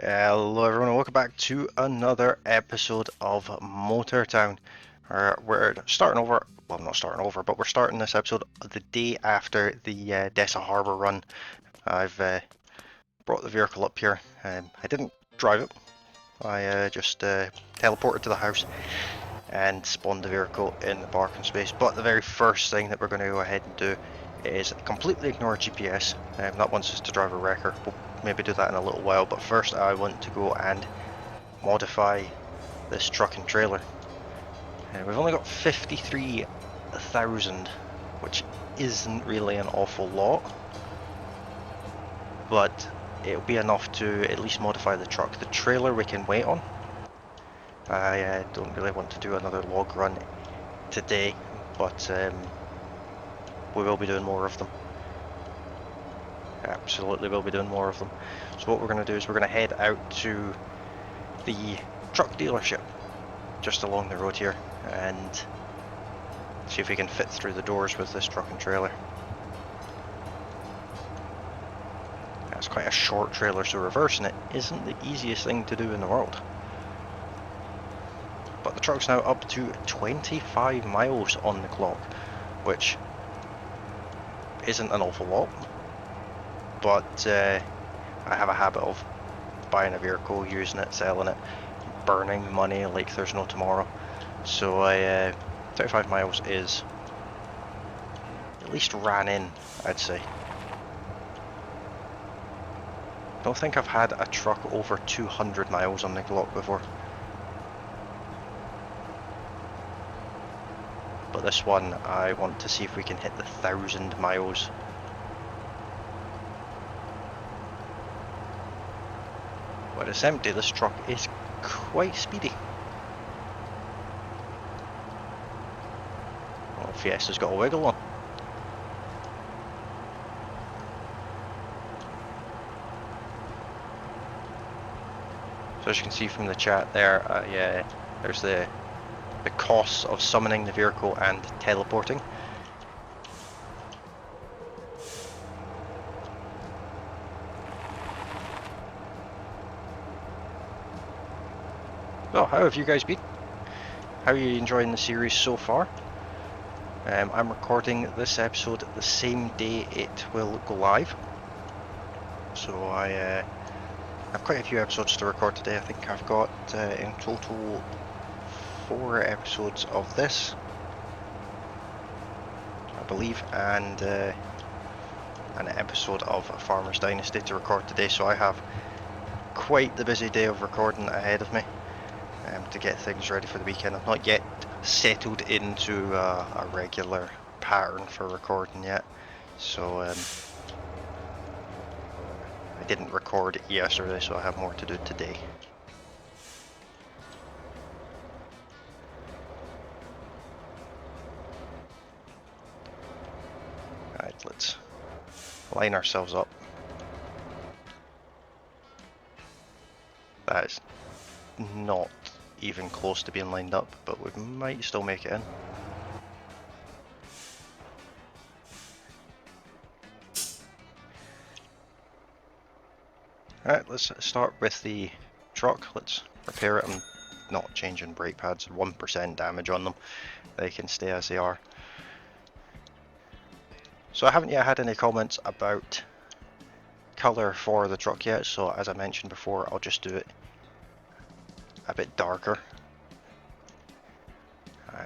Hello everyone and welcome back to another episode of Motor Town. We're starting over, well not starting over, but we're starting this episode the day after the Dessa Harbour run. I've brought the vehicle up here. I didn't drive it, I just teleported to the house and spawned the vehicle in the parking space. But the very first thing that we're going to go ahead and do is completely ignore GPS. That wants us to drive a wrecker. We'll maybe do that in a little while, but first I want to go and modify this truck and trailer. We've only got 53,000, which isn't really an awful lot, but it'll be enough to at least modify the truck. The trailer we can wait on. I don't really want to do another log run today, but we will be doing more of them. Absolutely will be doing more of them. So what we're going to do is we're going to head out to the truck dealership just along the road here and see if we can fit through the doors with this truck and trailer. It's quite a short trailer, so reversing it isn't the easiest thing to do in the world. But the truck's now up to 25 miles on the clock, which isn't an awful lot, but I have a habit of buying a vehicle, using it, selling it, burning money like there's no tomorrow. So 35 miles is at least ran in, I'd say. I don't think I've had a truck over 200 miles on the clock before. But this one, I want to see if we can hit the 1,000 miles. When it's empty, this truck is quite speedy. Well, Fiesta's got a wiggle on. So as you can see from the chat there, there's the costs of summoning the vehicle and teleporting. So how have you guys been? How are you enjoying the series so far? I'm recording this episode the same day it will go live. So I have quite a few episodes to record today. I think I've got in total 4 episodes of this, I believe, and an episode of Farmer's Dynasty to record today. So I have quite the busy day of recording ahead of me to get things ready for the weekend. I've not yet settled into a regular pattern for recording yet, so I didn't record yesterday, so I have more to do today. Alright, let's line ourselves up. That is not even close to being lined up, but we might still make it in. Alright, let's start with the truck. Let's repair it. I'm not changing brake pads, 1% damage on them. They can stay as they are. So I haven't yet had any comments about colour for the truck yet, so as I mentioned before, I'll just do it a bit darker.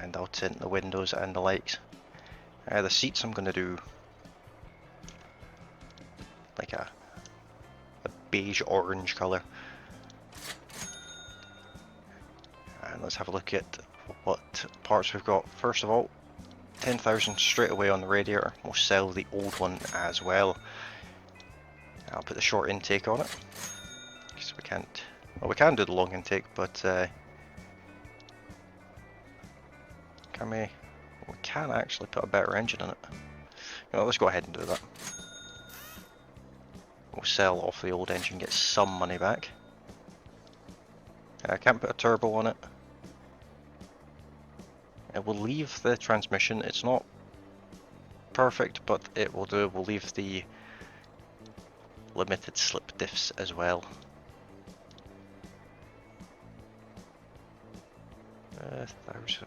And I'll tint the windows and the lights. The seats I'm going to do like a beige orange colour. And let's have a look at what parts we've got. First of all, 10,000 straight away on the radiator. We'll sell the old one as well. I'll put the short intake on it, because we can't, well, we can do the long intake, but can we? We can actually put a better engine in it. You know, let's go ahead and do that. We'll sell off the old engine, get some money back. I can't put a turbo on it. It will leave the transmission. It's not perfect, but it will do. We'll leave the limited slip diffs as well. 1,000.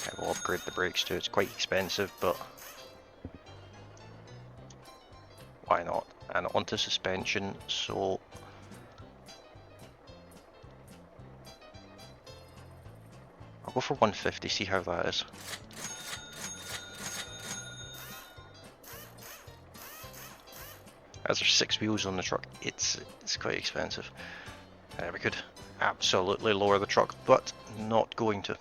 Okay, we'll upgrade the brakes too. It's quite expensive, but why not? And onto suspension. So I'll go for 150. See how that is. As there's 6 wheels on the truck, it's quite expensive. We could absolutely lower the truck, but not going to.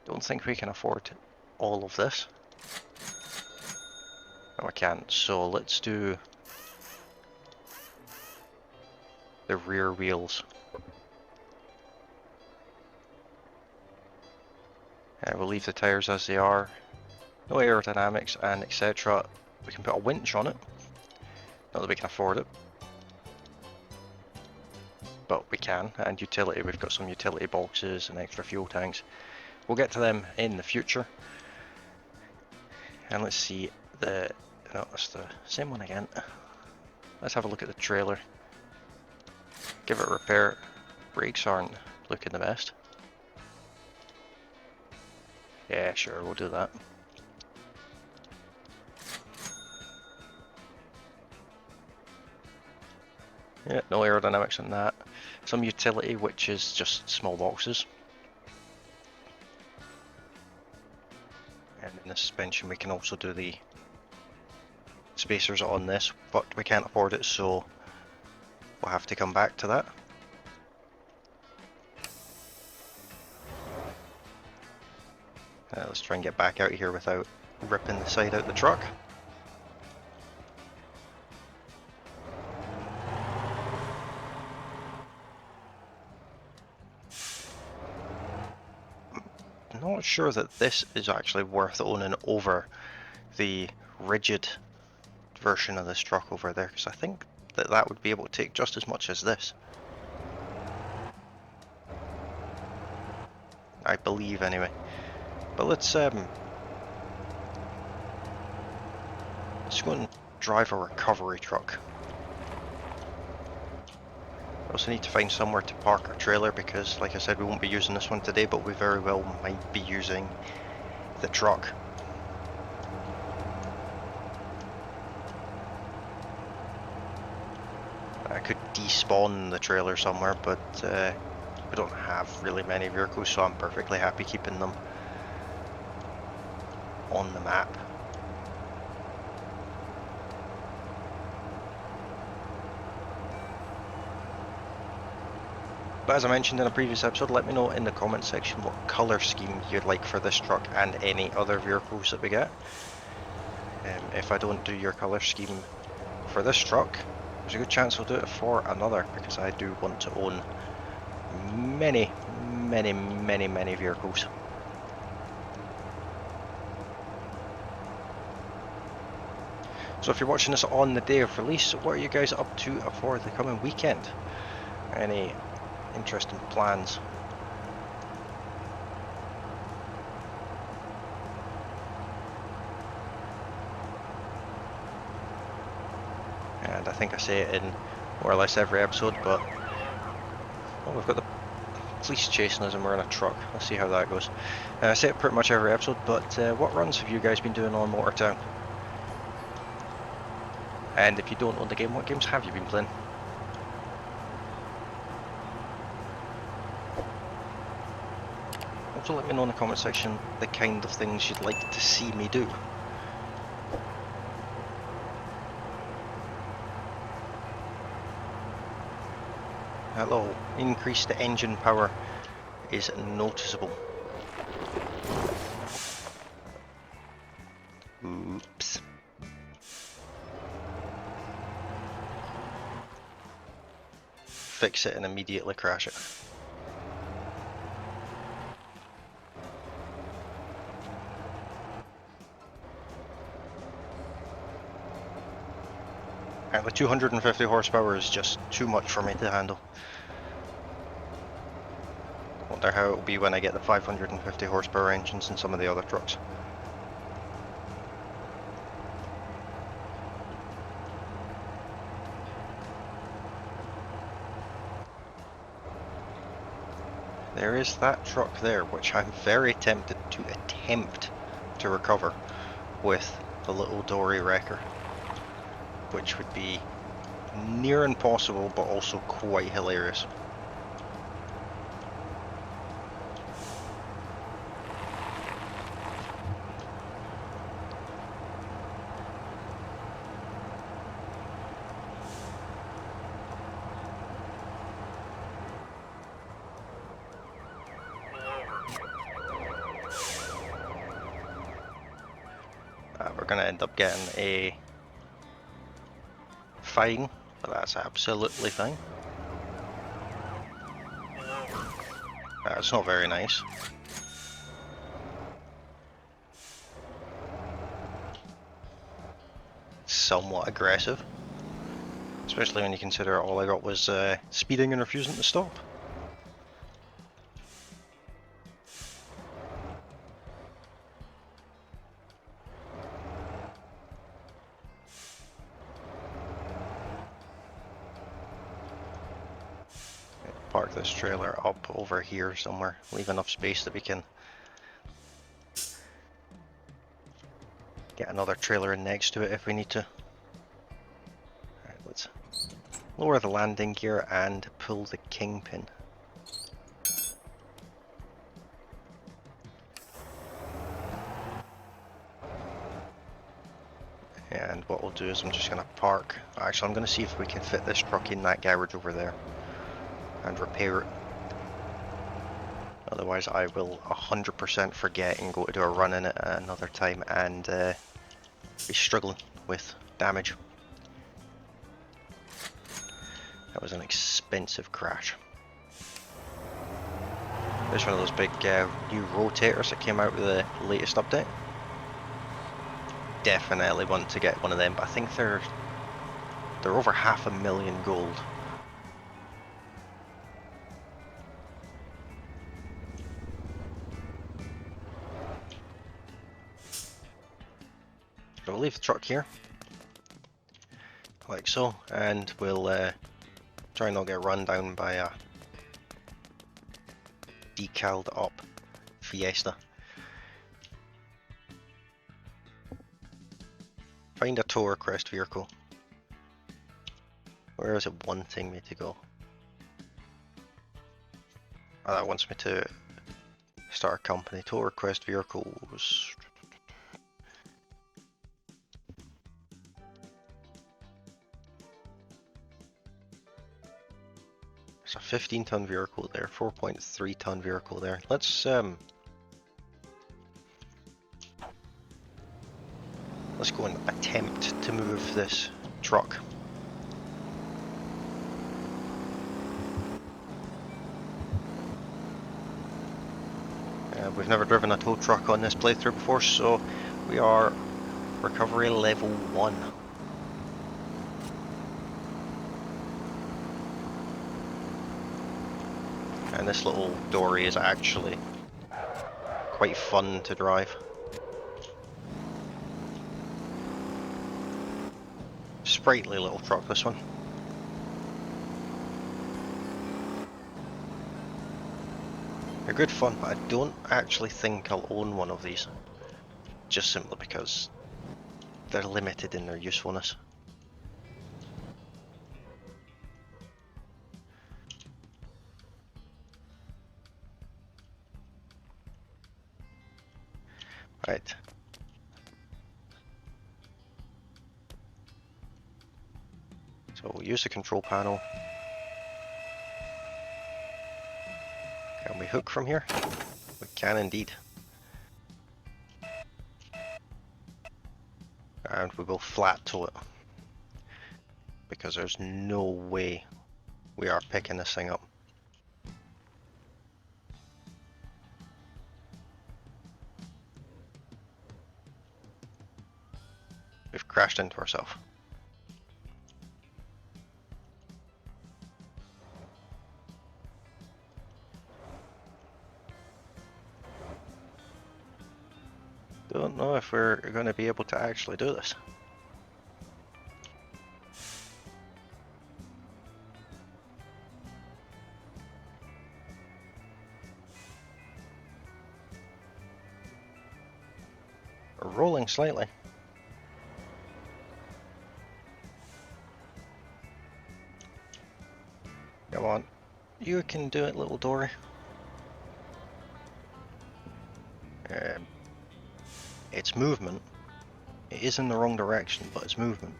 Don't think we can afford all of this. No, I can't. So let's do the rear wheels. We'll leave the tyres as they are. No aerodynamics and etc. We can put a winch on it. Not that we can afford it, but we can. And utility, we've got some utility boxes and extra fuel tanks. We'll get to them in the future. And let's see the... No, it's the same one again. Let's have a look at the trailer. Give it a repair. Brakes aren't looking the best. Yeah, sure, we'll do that. Yeah, no aerodynamics on that. Some utility, which is just small boxes. And in the suspension we can also do the spacers on this, but we can't afford it, so we'll have to come back to that. Let's try and get back out of here without ripping the side out the truck. Not sure that this is actually worth owning over the rigid version of this truck over there, because I think that that would be able to take just as much as this. I believe anyway. But let's go and drive a recovery truck. We also need to find somewhere to park our trailer because, like I said, we won't be using this one today, but we very well might be using the truck. I could despawn the trailer somewhere, but we don't have really many vehicles, so I'm perfectly happy keeping them on the map. But as I mentioned in a previous episode, let me know in the comment section what colour scheme you'd like for this truck and any other vehicles that we get. If I don't do your colour scheme for this truck, there's a good chance I'll do it for another, because I do want to own many vehicles. So if you're watching this on the day of release, what are you guys up to for the coming weekend? Any interesting plans? And I think I say it in more or less every episode, but well, we've got the police chasing us and we're in a truck. Let's see how that goes. I say it pretty much every episode, but what runs have you guys been doing on Motortown? And if you don't own the game, what games have you been playing? Also let me know in the comment section the kind of things you'd like to see me do. Hello, increase the engine power is noticeable. Oops. Fix it and immediately crash it. The 250 horsepower is just too much for me to handle. Wonder how it will be when I get the 550 horsepower engines in some of the other trucks. There is that truck there, which I'm very tempted to attempt to recover with the little dory wrecker, which would be near impossible but also quite hilarious. We're going to end up getting a fine, but that's absolutely fine. It's not very nice. Somewhat aggressive. Especially when you consider all I got was speeding and refusing to stop. Park this trailer up over here somewhere. Leave enough space that we can get another trailer in next to it if we need to. Alright, let's lower the landing gear and pull the kingpin. And what we'll do is I'm just going to park. Actually, I'm going to see if we can fit this truck in that garage over there and repair it. Otherwise I will 100% forget and go to do a run in it at another time and be struggling with damage. That was an expensive crash. There's one of those big new rotators that came out with the latest update. Definitely want to get one of them, but I think they're over 500,000 gold. So we'll leave the truck here, like so, and we'll try and not get run down by a decaled up Fiesta. Find a tow request vehicle. Where is it wanting me to go? Oh, that wants me to start a company. Tow request vehicles. There's a 15-ton vehicle there, 4.3-ton vehicle there. Let's go and attempt to move this truck. We've never driven a tow truck on this playthrough before, so we are recovery level 1. And this little dory is actually quite fun to drive. Sprightly little truck, this one. They're good fun, but I don't actually think I'll own one of these. Just simply because they're limited in their usefulness. Right. So we'll use the control panel. Can we hook from here? We can indeed. And we will flat tow it. Because there's no way we are picking this thing up. We've crashed into ourselves. Don't know if we're going to be able to actually do this. rolling slightly. Come on. You can do it, little dory. It's movement. It is in the wrong direction, but it's movement.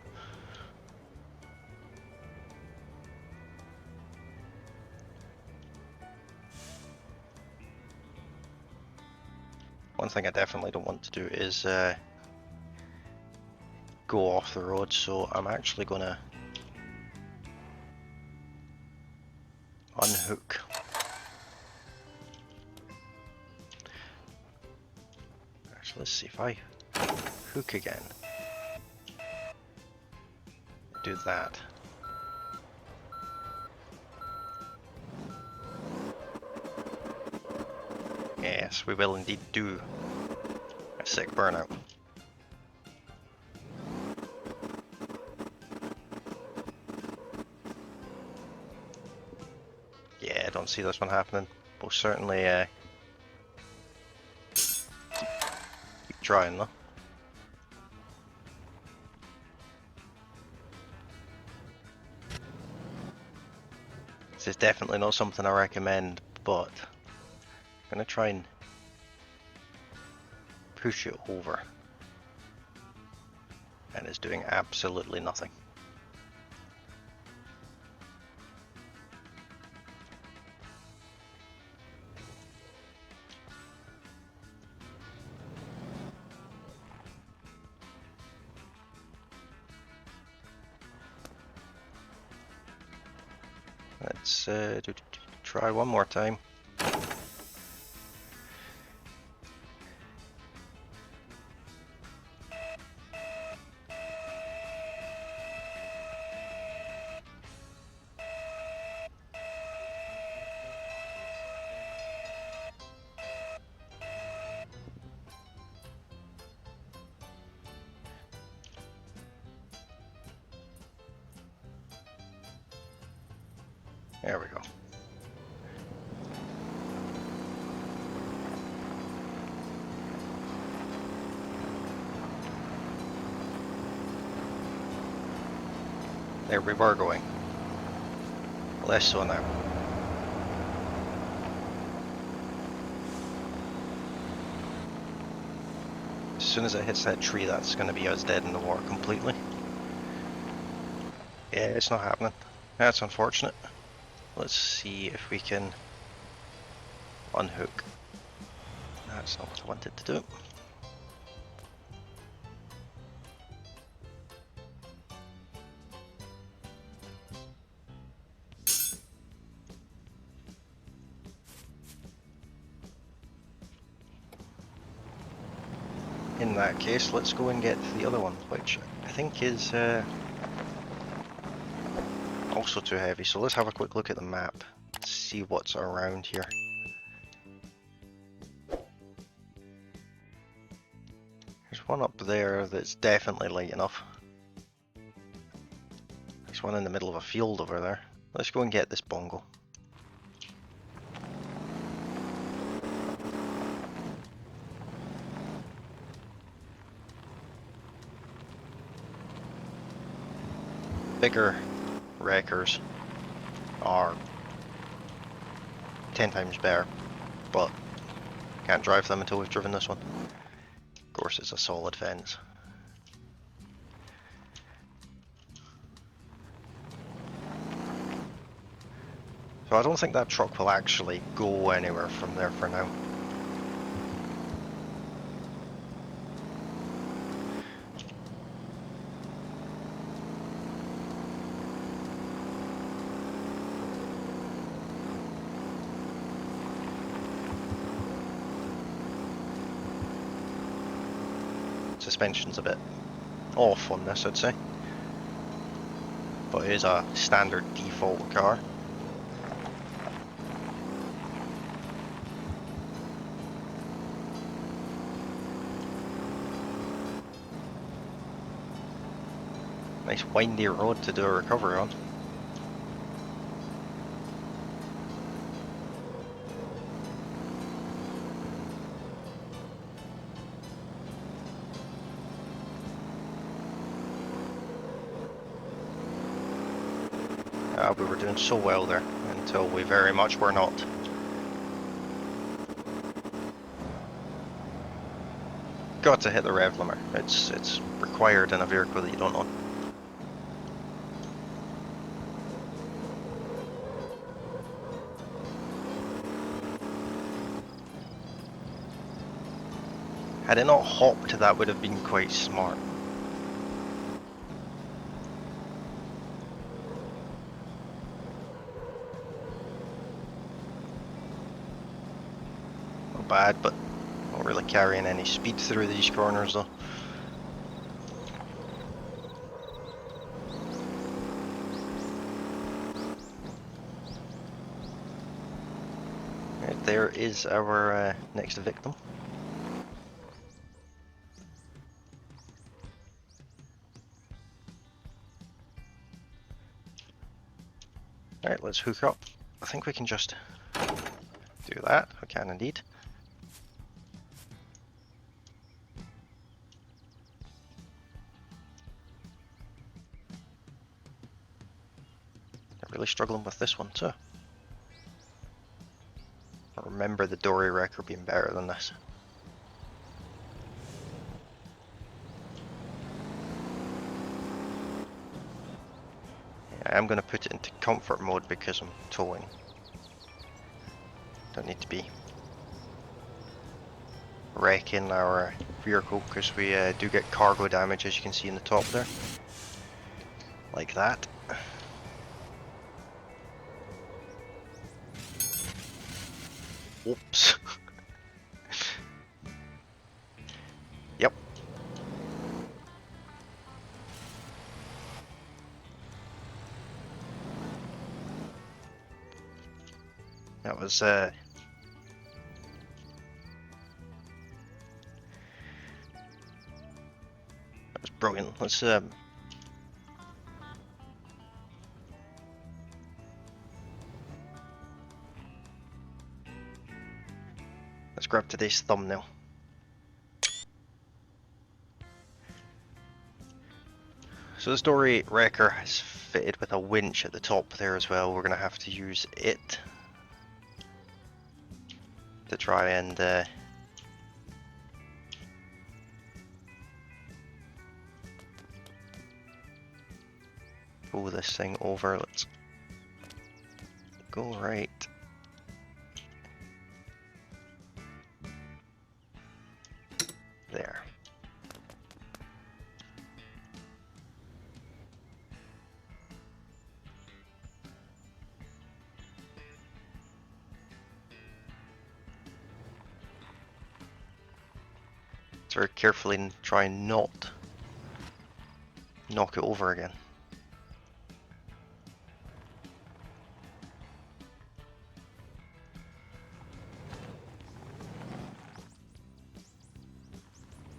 One thing I definitely don't want to do is go off the road, so I'm actually going to unhook. Actually, let's see if I hook again. Do that. Yes, we will indeed do a sick burnout. Yeah, I don't see this one happening. We'll certainly keep trying though. This is definitely not something I recommend, but I'm going to try and push it over. And it's doing absolutely nothing. Let's try one more time. There we go. There we were going. Less so now. As soon as it hits that tree, that's going to be us dead in the water completely. Yeah, it's not happening. That's unfortunate. Let's see if we can unhook. That's not what I wanted to do. In that case, let's go and get the other one, which I think is also too heavy. So let's have a quick look at the map, see what's around here. There's one up there that's definitely light enough. There's one in the middle of a field over there. Let's go and get this bongo. Bigger wreckers are 10 times better, but can't drive them until we've driven this one. Of course, it's a solid fence. So I don't think that truck will actually go anywhere from there for now. Suspension's a bit off on this, I'd say, but it is a standard default car. Nice windy road to do a recovery on. We were doing so well there until we very much were not. Got to hit the rev limiter. It's required in a vehicle that you don't own. Had it not hopped, that would have been quite smart. Not bad, but not really carrying any speed through these corners though. Right, there is our next victim. Alright, let's hook up. I think we can just do that. We can indeed. I'm really struggling with this one too. I remember the dory record being better than this. I am going to put it into comfort mode because I'm towing. Don't need to be wrecking our vehicle because we do get cargo damage, as you can see in the top there. Like that. Oops. Yep. That was brilliant. Let's grab today's thumbnail. So this dory wrecker has fitted with a winch at the top there as well. We're going to have to use it to try and pull this thing over. Let's go right. There. Let's very carefully try and not knock it over again.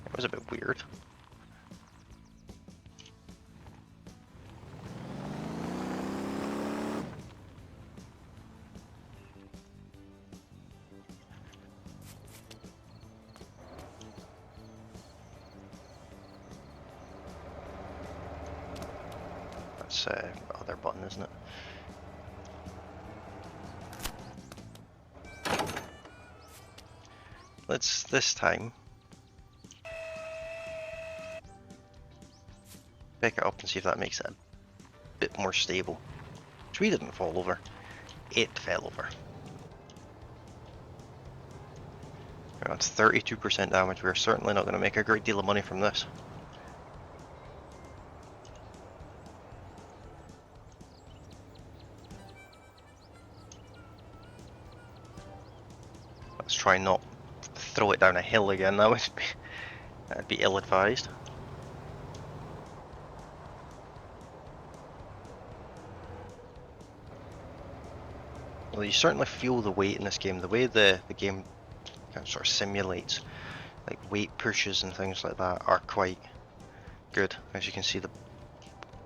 That was a bit weird. That's other button, isn't it? Let's this time pick it up and see if that makes it a bit more stable. Which we didn't fall over. It fell over. That's 32% damage. We're certainly not going to make a great deal of money from this. Let's try not throw it down a hill again. That'd be ill-advised. Well, you certainly feel the weight in this game. The way the game kind of sort of simulates like weight pushes and things like that are quite good. As you can see,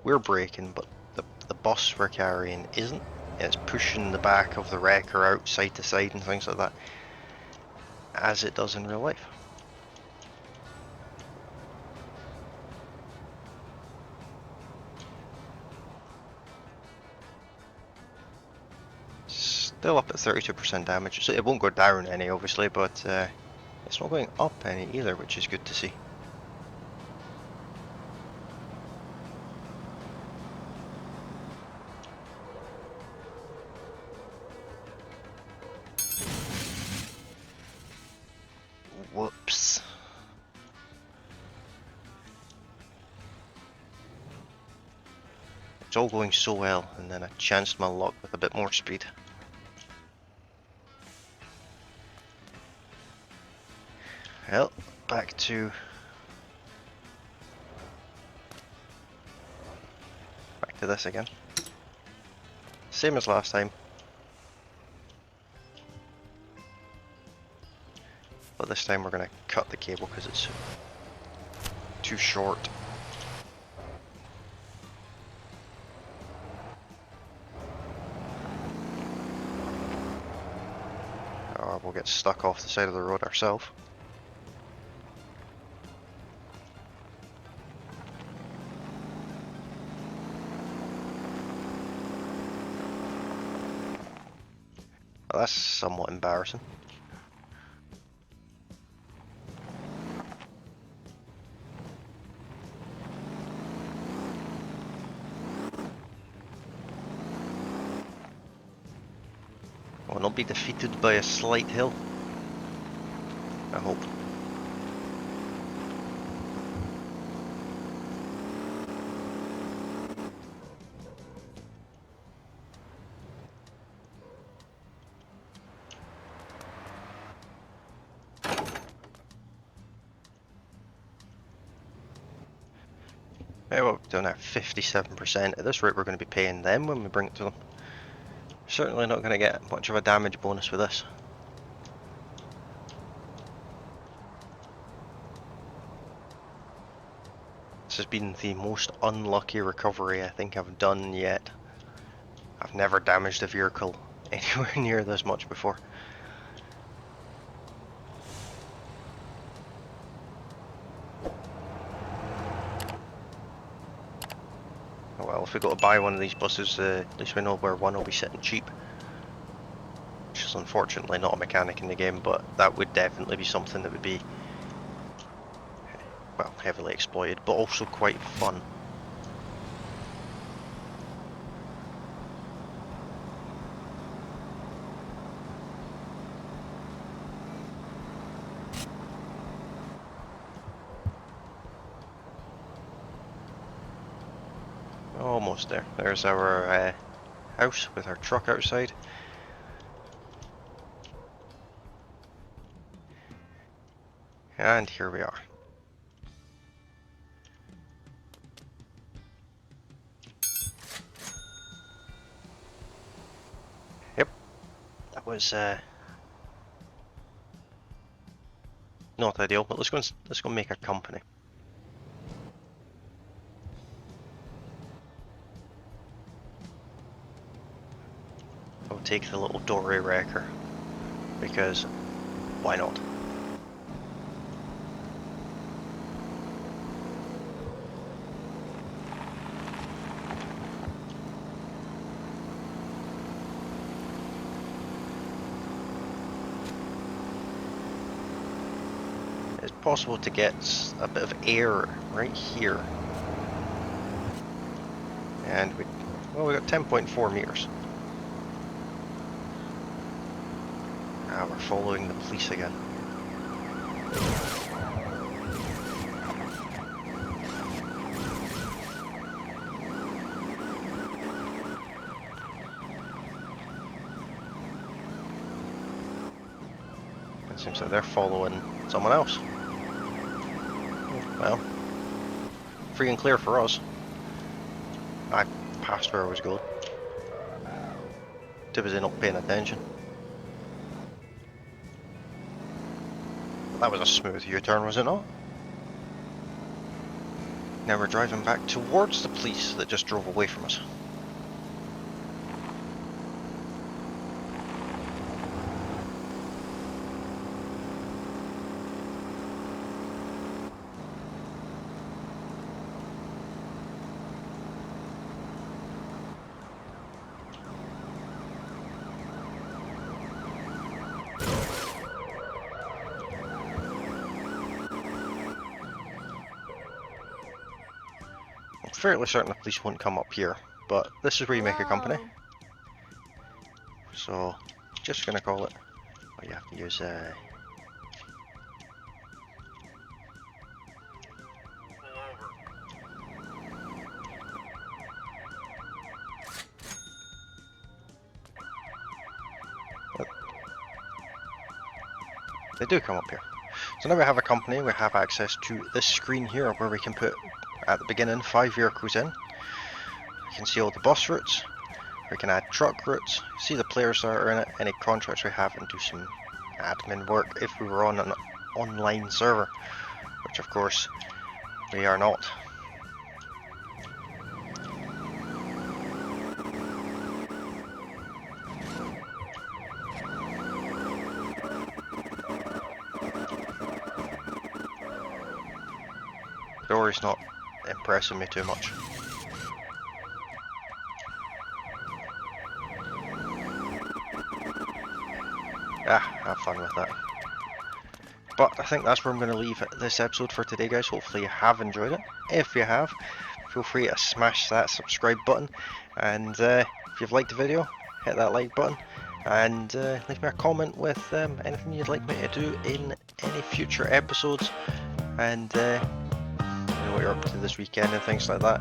we're braking, but the bus we're carrying isn't. It's pushing the back of the wrecker out side to side and things like that, as it does in real life. Still up at 32% damage, so it won't go down any, obviously, but it's not going up any either, which is good to see. Whoops. It's all going so well, and then I chanced my luck with a bit more speed. Well, back to this again. Same as last time. But this time we're going to cut the cable because it's too short. Or we'll get stuck off the side of the road ourselves. Well, that's somewhat embarrassing. Will not be defeated by a slight hill. I hope. Yeah, well, we're down at 57%. At this rate, we're going to be paying them when we bring it to them. Certainly not going to get much of a damage bonus with this. This has been the most unlucky recovery I think I've done yet. I've never damaged a vehicle anywhere near this much before. Oh well, if we go to buy one of these buses, at least we know where one will be sitting cheap. Which is unfortunately not a mechanic in the game, but that would definitely be something that would be, well, heavily exploited, but also quite fun. Almost there. There's our house with our truck outside. And here we are. Yep, that was not ideal, but let's go and make a company. I'll take the little dory wrecker because why not? It's possible to get a bit of air right here. And we got 10.4 meters. Ah, we're following the police again. It seems like they're following someone else. Well, free and clear for us. I passed where I was going. Too busy not paying attention. That was a smooth U-turn, was it not? Now we're driving back towards the police that just drove away from us. fairly certain the police won't come up here, but this is where you make a company. So, just gonna call it. Oh, you have to use they do come up here. So now we have a company, we have access to this screen here where we can put, at the beginning, 5 vehicles in. We can see all the bus routes, we can add truck routes, see the players that are in it, any contracts we have, and do some admin work if we were on an online server, which of course we are not. Dory's not impressing me too much. Have fun with that. But I think that's where I'm going to leave this episode for today, guys. Hopefully you have enjoyed it. If you have, feel free to smash that subscribe button. And if you've liked the video, hit that like button. And leave me a comment with anything you'd like me to do in any future episodes. And what you're up to this weekend and things like that.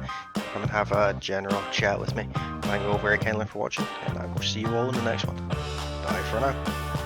Come and have a general chat with me. Thank you all very kindly for watching, and I will see you all in the next one. Bye for now.